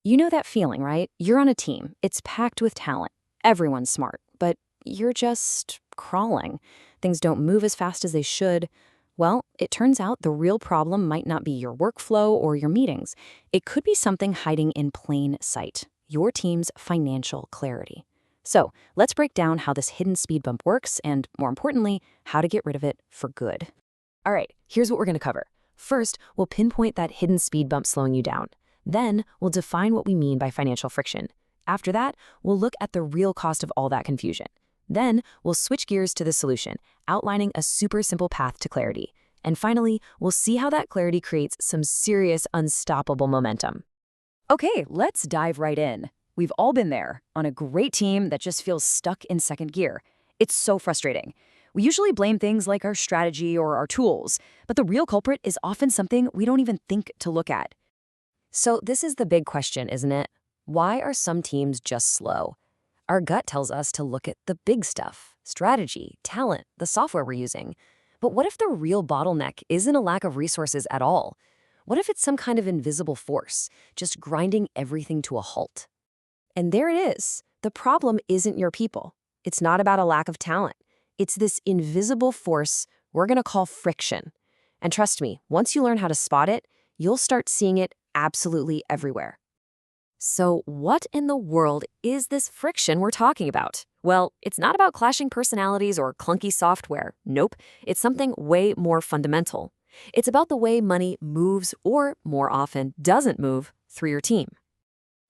You know that feeling, right? You're on a team. It's packed with talent. Everyone's smart, but you're just crawling. Things don't move as fast as they should. Well, it turns out the real problem might not be your workflow or your meetings. It could be something hiding in plain sight, your team's financial clarity. So let's break down how this hidden speed bump works and, more importantly, how to get rid of it for good. All right, here's what we're going to cover. First, we'll pinpoint that hidden speed bump slowing you down. Then, we'll define what we mean by financial friction. After that, we'll look at the real cost of all that confusion. Then, we'll switch gears to the solution, outlining a super simple path to clarity. And finally, we'll see how that clarity creates some serious, unstoppable momentum. Okay, let's dive right in. We've all been there, on a great team that just feels stuck in second gear. It's so frustrating. We usually blame things like our strategy or our tools, but the real culprit is often something we don't even think to look at. So this is the big question, isn't it? Why are some teams just slow? Our gut tells us to look at the big stuff, strategy, talent, the software we're using. But what if the real bottleneck isn't a lack of resources at all? What if it's some kind of invisible force, just grinding everything to a halt? And there it is. The problem isn't your people. It's not about a lack of talent. It's this invisible force we're going to call friction. And trust me, once you learn how to spot it, you'll start seeing it absolutely everywhere. So what in the world is this friction we're talking about? Well, it's not about clashing personalities or clunky software. Nope, it's something way more fundamental. It's about the way money moves, or more often doesn't move, through your team.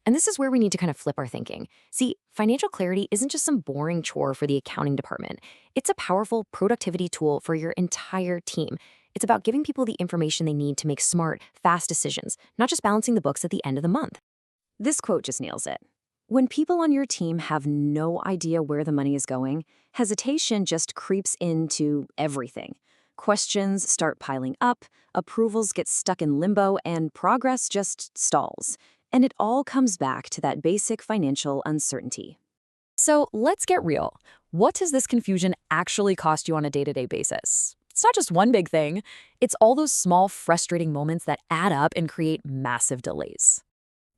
And this is where we need to kind of flip our thinking. See, financial clarity isn't just some boring chore for the accounting department. It's a powerful productivity tool for your entire team. It's about giving people the information they need to make smart, fast decisions, not just balancing the books at the end of the month. This quote just nails it. When people on your team have no idea where the money is going, hesitation just creeps into everything. Questions start piling up, approvals get stuck in limbo, and progress just stalls. And it all comes back to that basic financial uncertainty. So let's get real. What does this confusion actually cost you on a day-to-day basis? It's not just one big thing. It's all those small, frustrating moments that add up and create massive delays.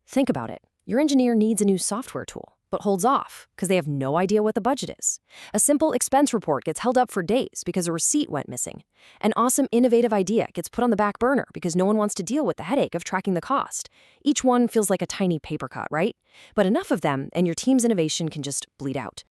Think about it. Your engineer needs a new software tool, but holds off because they have no idea what the budget is. A simple expense report gets held up for days because a receipt went missing. An awesome, innovative idea gets put on the back burner because no one wants to deal with the headache of tracking the cost. Each one feels like a tiny paper cut, right? But enough of them, and your team's innovation can just bleed out.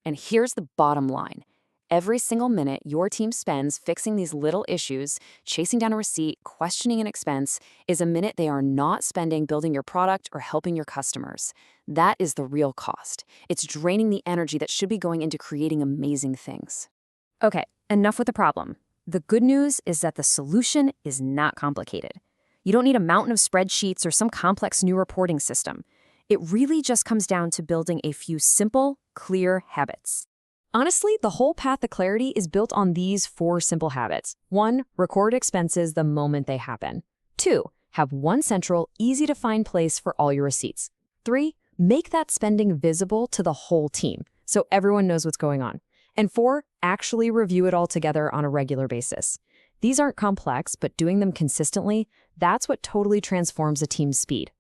And here's the bottom line. Every single minute your team spends fixing these little issues, chasing down a receipt, questioning an expense, is a minute they are not spending building your product or helping your customers. That is the real cost. It's draining the energy that should be going into creating amazing things. Okay, enough with the problem. The good news is that the solution is not complicated. You don't need a mountain of spreadsheets or some complex new reporting system. It really just comes down to building a few simple, clear habits. Honestly, the whole path to clarity is built on these 4 simple habits. 1, record expenses the moment they happen. 2, have one central, easy-to-find place for all your receipts. 3, make that spending visible to the whole team so everyone knows what's going on. And 4, actually review it all together on a regular basis. These aren't complex, but doing them consistently, that's what totally transforms a team's speed.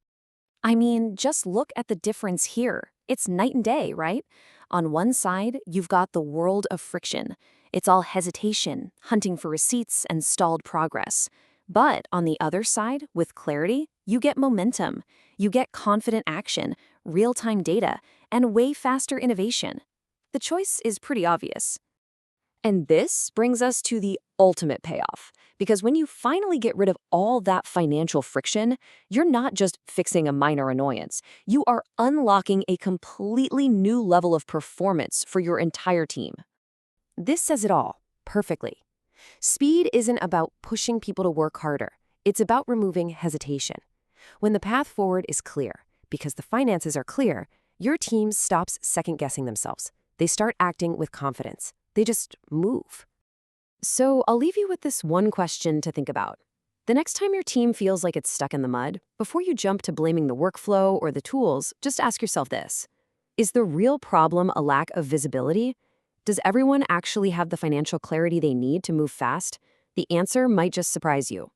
I mean, just look at the difference here. It's night and day, right? On one side, you've got the world of friction. It's all hesitation, hunting for receipts, and stalled progress. But on the other side, with clarity, you get momentum. You get confident action, real-time data, and way faster innovation. The choice is pretty obvious. And this brings us to the ultimate payoff. Because when you finally get rid of all that financial friction, you're not just fixing a minor annoyance. You are unlocking a completely new level of performance for your entire team. This says it all, perfectly. Speed isn't about pushing people to work harder. It's about removing hesitation. When the path forward is clear, because the finances are clear, your team stops second-guessing themselves. They start acting with confidence. They just move. So I'll leave you with this one question to think about. The next time your team feels like it's stuck in the mud, before you jump to blaming the workflow or the tools, just ask yourself this. Is the real problem a lack of visibility? Does everyone actually have the financial clarity they need to move fast? The answer might just surprise you.